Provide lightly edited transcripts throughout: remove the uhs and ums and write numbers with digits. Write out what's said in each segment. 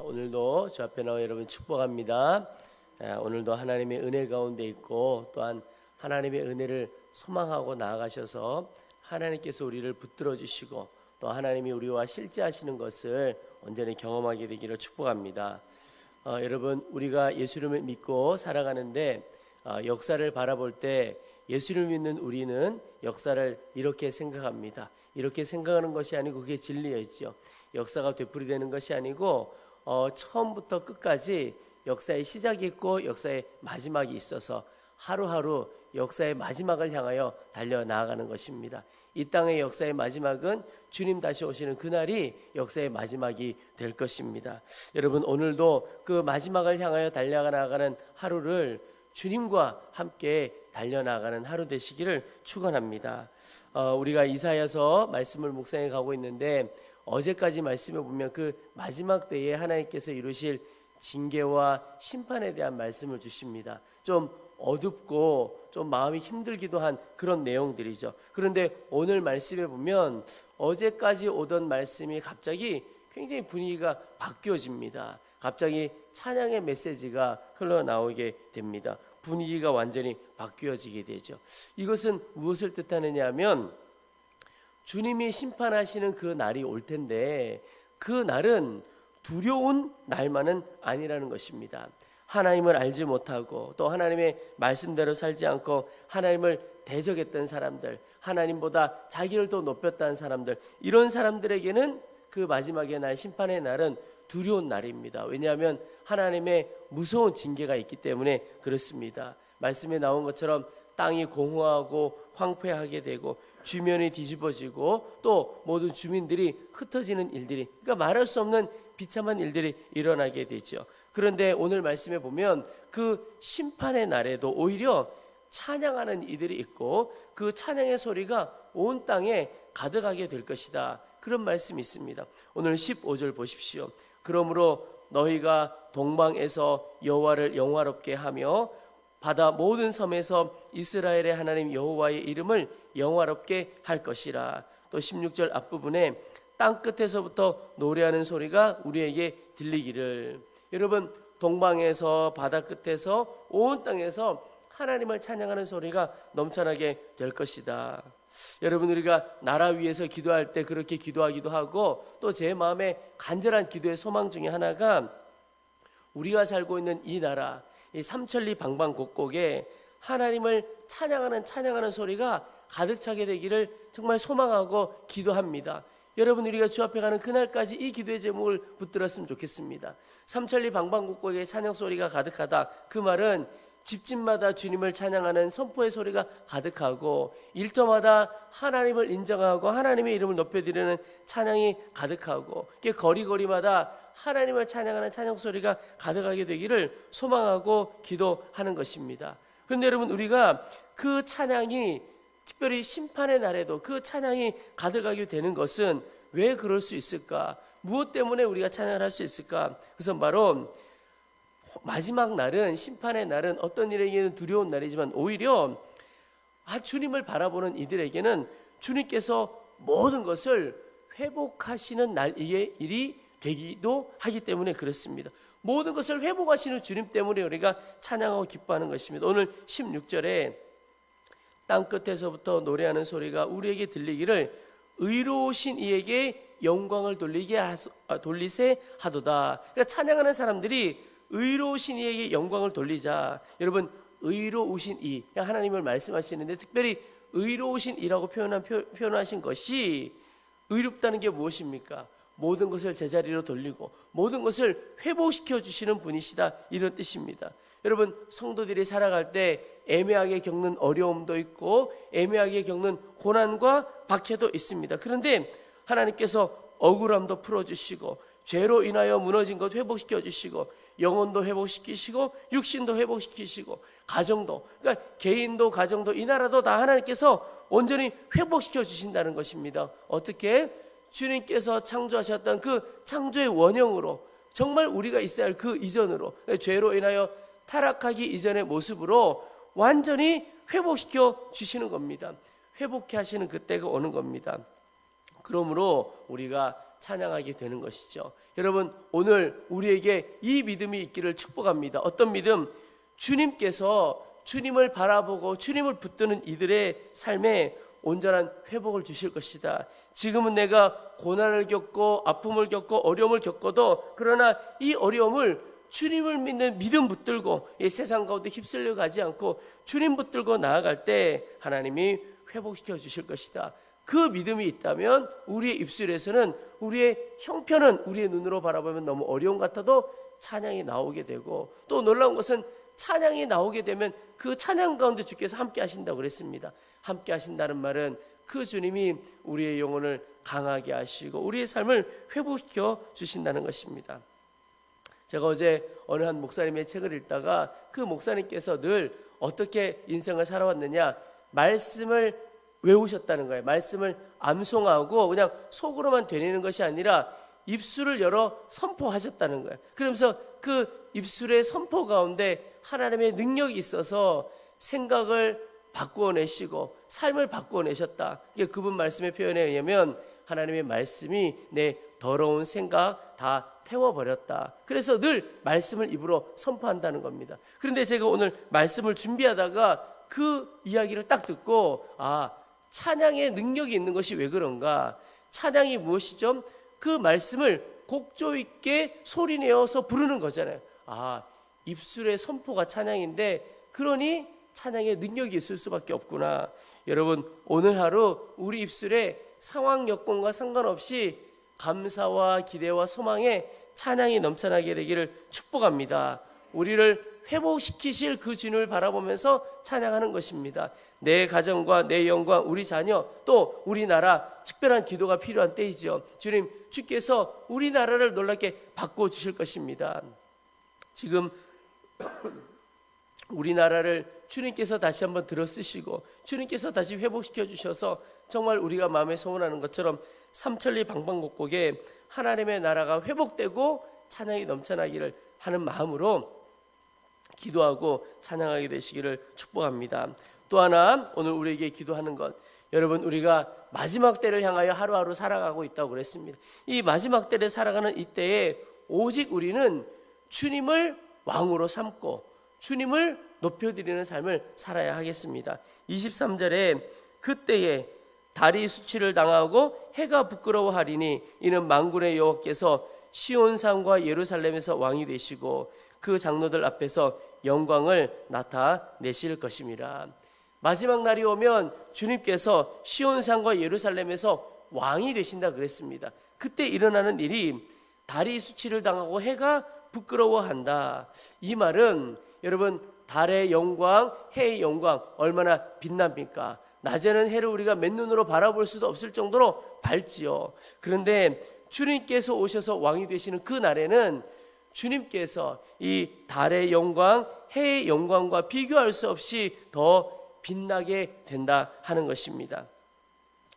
오늘도 주 앞에 나와 여러분 축복합니다. 오늘도 하나님의 은혜 가운데 있고 또한 하나님의 은혜를 소망하고 나아가셔서 하나님께서 우리를 붙들어 주시고 또 하나님이 우리와 실제하시는 것을 온전히 경험하게 되기를 축복합니다. 여러분, 우리가 예수님을 믿고 살아가는데 역사를 바라볼 때 예수를 믿는 우리는 역사를 이렇게 생각합니다. 이렇게 생각하는 것이 아니고 그게 진리였죠. 역사가 되풀이되는 것이 아니고 처음부터 끝까지 역사의 시작이 있고 역사의 마지막이 있어서 하루하루 역사의 마지막을 향하여 달려나가는 것입니다. 이 땅의 역사의 마지막은 주님 다시 오시는 그날이 역사의 마지막이 될 것입니다. 여러분, 오늘도 그 마지막을 향하여 달려나가는 하루를 주님과 함께 달려나가는 하루 되시기를 축원합니다. 우리가 이사야서 말씀을 묵상해 가고 있는데 어제까지 말씀해 보면 그 마지막 때에 하나님께서 이루실 징계와 심판에 대한 말씀을 주십니다. 좀 어둡고 좀 마음이 힘들기도 한 그런 내용들이죠. 그런데 오늘 말씀해 보면 어제까지 오던 말씀이 갑자기 굉장히 분위기가 바뀌어집니다. 갑자기 찬양의 메시지가 흘러나오게 됩니다. 분위기가 완전히 바뀌어지게 되죠. 이것은 무엇을 뜻하느냐 하면 주님이 심판하시는 그 날이 올 텐데 그 날은 두려운 날만은 아니라는 것입니다. 하나님을 알지 못하고 또 하나님의 말씀대로 살지 않고 하나님을 대적했던 사람들, 하나님보다 자기를 더 높였다는 사람들, 이런 사람들에게는 그 마지막의 날, 심판의 날은 두려운 날입니다. 왜냐하면 하나님의 무서운 징계가 있기 때문에 그렇습니다. 말씀에 나온 것처럼 땅이 공허하고 황폐하게 되고 주변이 뒤집어지고 또 모든 주민들이 흩어지는 일들이, 그러니까 말할 수 없는 비참한 일들이 일어나게 되죠. 그런데 오늘 말씀에 보면 그 심판의 날에도 오히려 찬양하는 이들이 있고 그 찬양의 소리가 온 땅에 가득하게 될 것이다, 그런 말씀이 있습니다. 오늘 15절 보십시오. 그러므로 너희가 동방에서 여호와를 영화롭게 하며 바다 모든 섬에서 이스라엘의 하나님 여호와의 이름을 영화롭게 할 것이라. 또 16절 앞부분에 땅 끝에서부터 노래하는 소리가 우리에게 들리기를. 여러분, 동방에서 바다 끝에서 온 땅에서 하나님을 찬양하는 소리가 넘쳐나게 될 것이다. 여러분, 우리가 나라 위해서 기도할 때 그렇게 기도하기도 하고 또 제 마음에 간절한 기도의 소망 중에 하나가 우리가 살고 있는 이 나라, 이 삼천리 방방곡곡에 하나님을 찬양하는 소리가 가득 차게 되기를 정말 소망하고 기도합니다. 여러분, 우리가 주 앞에 가는 그날까지 이 기도의 제목을 붙들었으면 좋겠습니다. 삼천리 방방곡곡에 찬양 소리가 가득하다, 그 말은 집집마다 주님을 찬양하는 선포의 소리가 가득하고 일터마다 하나님을 인정하고 하나님의 이름을 높여드리는 찬양이 가득하고 거리거리마다 하나님을 찬양하는 찬양 소리가 가득하게 되기를 소망하고 기도하는 것입니다. 그런데 여러분, 우리가 그 찬양이 특별히 심판의 날에도 그 찬양이 가득하게 되는 것은 왜 그럴 수 있을까? 무엇 때문에 우리가 찬양을 할 수 있을까? 그것은 바로 마지막 날은, 심판의 날은 어떤 일에게는 두려운 날이지만 오히려 주님을 바라보는 이들에게는 주님께서 모든 것을 회복하시는 날의 일이 되기도 하기 때문에 그렇습니다. 모든 것을 회복하시는 주님 때문에 우리가 찬양하고 기뻐하는 것입니다. 오늘 16절에 땅 끝에서부터 노래하는 소리가 우리에게 들리기를 의로우신 이에게 영광을 돌리세 하도다. 그러니까 찬양하는 사람들이 의로우신 이에게 영광을 돌리자. 여러분, 의로우신 이, 하나님을 말씀하시는데 특별히 의로우신 이라고 표현하신 것이, 의롭다는 게 무엇입니까? 모든 것을 제자리로 돌리고 모든 것을 회복시켜 주시는 분이시다, 이런 뜻입니다. 여러분, 성도들이 살아갈 때 애매하게 겪는 어려움도 있고 애매하게 겪는 고난과 박해도 있습니다. 그런데 하나님께서 억울함도 풀어주시고 죄로 인하여 무너진 것 회복시켜 주시고 영혼도 회복시키시고 육신도 회복시키시고 가정도, 그러니까 개인도 가정도 이 나라도 다 하나님께서 온전히 회복시켜 주신다는 것입니다. 어떻게? 주님께서 창조하셨던 그 창조의 원형으로, 정말 우리가 있어야 할 그 이전으로, 죄로 인하여 타락하기 이전의 모습으로 완전히 회복시켜 주시는 겁니다. 회복해 하시는 그때가 오는 겁니다. 그러므로 우리가 찬양하게 되는 것이죠. 여러분, 오늘 우리에게 이 믿음이 있기를 축복합니다. 어떤 믿음? 주님께서 주님을 바라보고 주님을 붙드는 이들의 삶에 온전한 회복을 주실 것이다. 지금은 내가 고난을 겪고 아픔을 겪고 어려움을 겪어도, 그러나 이 어려움을 주님을 믿는 믿음 붙들고 이 세상 가운데 휩쓸려 가지 않고 주님 붙들고 나아갈 때 하나님이 회복시켜 주실 것이다. 그 믿음이 있다면 우리의 입술에서는, 우리의 형편은 우리의 눈으로 바라보면 너무 어려움 같아도 찬양이 나오게 되고, 또 놀라운 것은 찬양이 나오게 되면 그 찬양 가운데 주께서 함께 하신다고 그랬습니다. 함께 하신다는 말은 그 주님이 우리의 영혼을 강하게 하시고 우리의 삶을 회복시켜 주신다는 것입니다. 제가 어제 어느 한 목사님의 책을 읽다가 그 목사님께서 늘 어떻게 인생을 살아왔느냐, 말씀을 외우셨다는 거예요. 말씀을 암송하고 그냥 속으로만 되뇌는 것이 아니라 입술을 열어 선포하셨다는 거예요. 그러면서 그 입술의 선포 가운데 하나님의 능력이 있어서 생각을 바꾸어내시고 삶을 바꾸어내셨다. 이게 그분 말씀의 표현에 의하면 하나님의 말씀이 내 더러운 생각 다 태워버렸다. 그래서 늘 말씀을 입으로 선포한다는 겁니다. 그런데 제가 오늘 말씀을 준비하다가 그 이야기를 딱 듣고, 찬양의 능력이 있는 것이 왜 그런가? 찬양이 무엇이죠? 그 말씀을 곡조 있게 소리내어서 부르는 거잖아요. 입술의 선포가 찬양인데, 그러니 찬양의 능력이 있을 수밖에 없구나. 여러분, 오늘 하루 우리 입술에 상황 여건과 상관없이 감사와 기대와 소망에 찬양이 넘쳐나게 되기를 축복합니다. 우리를 회복시키실 그 주님을 바라보면서 찬양하는 것입니다. 내 가정과 내 영광, 우리 자녀, 또 우리나라, 특별한 기도가 필요한 때이죠. 주님, 주께서 우리나라를 놀랍게 바꿔주실 것입니다. 지금 우리나라를 주님께서 다시 한번 들어쓰시고 주님께서 다시 회복시켜 주셔서 정말 우리가 마음에 소원하는 것처럼 삼천리 방방곡곡에 하나님의 나라가 회복되고 찬양이 넘쳐나기를 하는 마음으로 기도하고 찬양하게 되시기를 축복합니다. 또 하나 오늘 우리에게 기도하는 것, 여러분, 우리가 마지막 때를 향하여 하루하루 살아가고 있다고 그랬습니다. 이 마지막 때를 살아가는 이때에 오직 우리는 주님을 왕으로 삼고 주님을 높여드리는 삶을 살아야 하겠습니다. 23절에 그때에 달이 수치를 당하고 해가 부끄러워하리니 이는 만군의 여호와께서 시온산과 예루살렘에서 왕이 되시고 그 장로들 앞에서 영광을 나타내실 것임이라. 마지막 날이 오면 주님께서 시온산과 예루살렘에서 왕이 되신다 그랬습니다. 그때 일어나는 일이 달이 수치를 당하고 해가 부끄러워한다. 이 말은 여러분, 달의 영광, 해의 영광 얼마나 빛납니까? 낮에는 해를 우리가 맨눈으로 바라볼 수도 없을 정도로 밝지요. 그런데 주님께서 오셔서 왕이 되시는 그 날에는 주님께서 이 달의 영광, 해의 영광과 비교할 수 없이 더 빛나게 된다 하는 것입니다.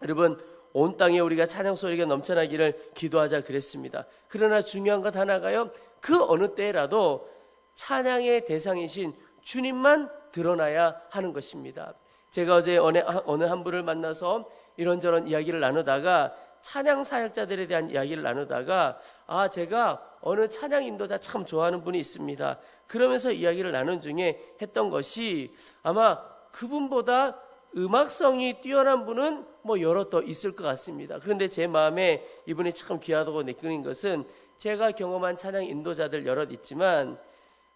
여러분, 온 땅에 우리가 찬양 소리가 넘쳐나기를 기도하자 그랬습니다. 그러나 중요한 것 하나가요, 그 어느 때라도 찬양의 대상이신 주님만 드러나야 하는 것입니다. 제가 어제 어느 한 분을 만나서 이런저런 이야기를 나누다가 찬양 사역자들에 대한 이야기를 나누다가 제가 어느 찬양 인도자 참 좋아하는 분이 있습니다. 그러면서 이야기를 나눈 중에 했던 것이, 아마 그분보다 음악성이 뛰어난 분은 여러 더 있을 것 같습니다. 그런데 제 마음에 이분이 참 귀하다고 느끼는 것은, 제가 경험한 찬양 인도자들 여럿 있지만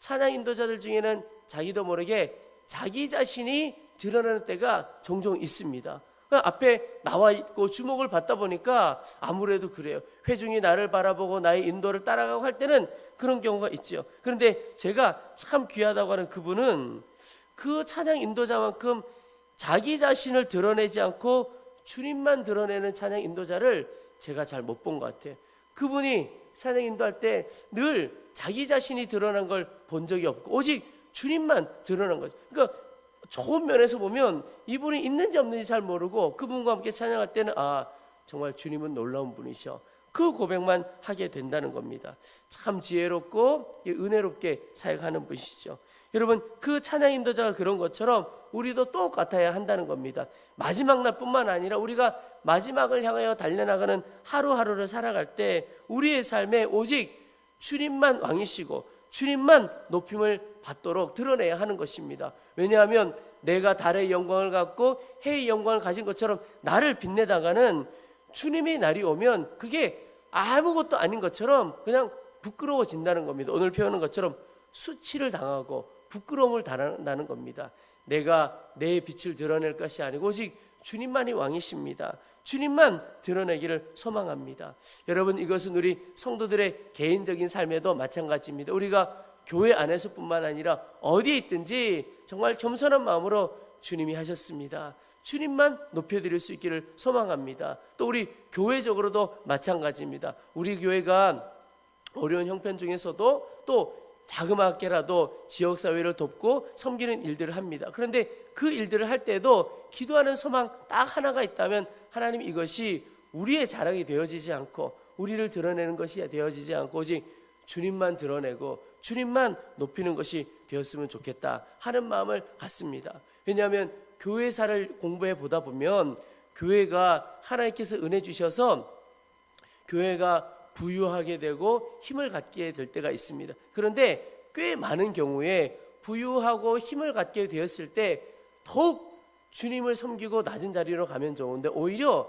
찬양 인도자들 중에는 자기도 모르게 자기 자신이 드러나는 때가 종종 있습니다. 앞에 나와 있고 주목을 받다 보니까 아무래도 그래요. 회중이 나를 바라보고 나의 인도를 따라가고 할 때는 그런 경우가 있죠. 그런데 제가 참 귀하다고 하는 그분은 그 찬양 인도자만큼 자기 자신을 드러내지 않고 주님만 드러내는 찬양 인도자를 제가 잘 못 본 것 같아요. 그분이 찬양 인도할 때 늘 자기 자신이 드러난 걸 본 적이 없고 오직 주님만 드러난 거죠. 그러니까 좋은 면에서 보면 이분이 있는지 없는지 잘 모르고 그분과 함께 찬양할 때는 정말 주님은 놀라운 분이셔, 그 고백만 하게 된다는 겁니다. 참 지혜롭고 은혜롭게 사역하는 분이시죠. 여러분, 그 찬양 인도자가 그런 것처럼 우리도 똑같아야 한다는 겁니다. 마지막 날뿐만 아니라 우리가 마지막을 향하여 달려나가는 하루하루를 살아갈 때 우리의 삶에 오직 주님만 왕이시고 주님만 높임을 받도록 드러내야 하는 것입니다. 왜냐하면 내가 달의 영광을 갖고 해의 영광을 가진 것처럼 나를 빛내다가는 주님의 날이 오면 그게 아무것도 아닌 것처럼 그냥 부끄러워진다는 겁니다. 오늘 표현한 것처럼 수치를 당하고 부끄러움을 당하는 겁니다. 내가 내 빛을 드러낼 것이 아니고 오직 주님만이 왕이십니다. 주님만 드러내기를 소망합니다. 여러분, 이것은 우리 성도들의 개인적인 삶에도 마찬가지입니다. 우리가 교회 안에서뿐만 아니라 어디에 있든지 정말 겸손한 마음으로 주님이 하셨습니다. 주님만 높여드릴 수 있기를 소망합니다. 또 우리 교회적으로도 마찬가지입니다. 우리 교회가 어려운 형편 중에서도 또 자그맣게라도 지역사회를 돕고 섬기는 일들을 합니다. 그런데 그 일들을 할 때도 기도하는 소망 딱 하나가 있다면 하나님, 이것이 우리의 자랑이 되어지지 않고 우리를 드러내는 것이 되어지지 않고 오직 주님만 드러내고 주님만 높이는 것이 되었으면 좋겠다 하는 마음을 갖습니다. 왜냐하면 교회사를 공부해 보다 보면 교회가 하나님께서 은혜 주셔서 교회가 부유하게 되고 힘을 갖게 될 때가 있습니다. 그런데 꽤 많은 경우에 부유하고 힘을 갖게 되었을 때 더욱 주님을 섬기고 낮은 자리로 가면 좋은데 오히려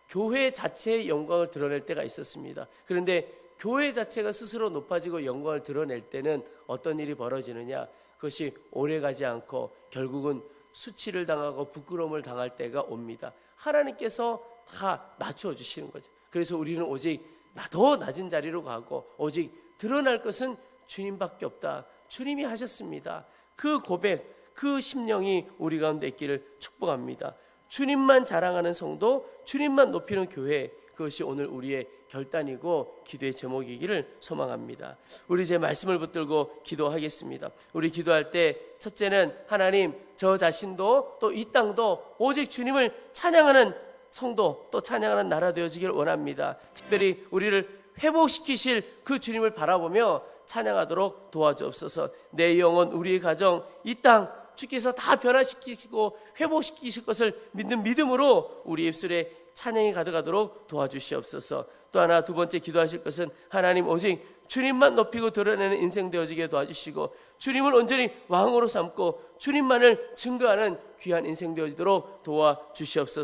교회 자체의 영광을 드러낼 때가 있었습니다. 그런데 교회 자체가 스스로 높아지고 영광을 드러낼 때는 어떤 일이 벌어지느냐, 그것이 오래가지 않고 결국은 수치를 당하고 부끄러움을 당할 때가 옵니다. 하나님께서 다 낮춰주시는 거죠. 그래서 우리는 오직 더 낮은 자리로 가고 오직 드러날 것은 주님밖에 없다. 주님이 하셨습니다. 그 고백, 그 심령이 우리 가운데 있기를 축복합니다. 주님만 자랑하는 성도, 주님만 높이는 교회, 그것이 오늘 우리의 결단이고 기도의 제목이기를 소망합니다. 우리 이제 말씀을 붙들고 기도하겠습니다. 우리 기도할 때 첫째는 하나님, 저 자신도 또 이 땅도 오직 주님을 찬양하는 성도, 또 찬양하는 나라 되어지기를 원합니다. 특별히 우리를 회복시키실 그 주님을 바라보며 찬양하도록 도와주옵소서. 내 영혼, 우리의 가정, 이 땅 주께서 다 변화시키고 회복시키실 것을 믿는 믿음으로 우리 입술에 찬양이 가득하도록 도와주시옵소서. 또 하나, 두 번째 기도하실 것은 하나님, 오직 주님만 높이고 드러내는 인생 되어지게 도와주시고 주님을 온전히 왕으로 삼고 주님만을 증거하는 귀한 인생 되어지도록 도와주시옵소서.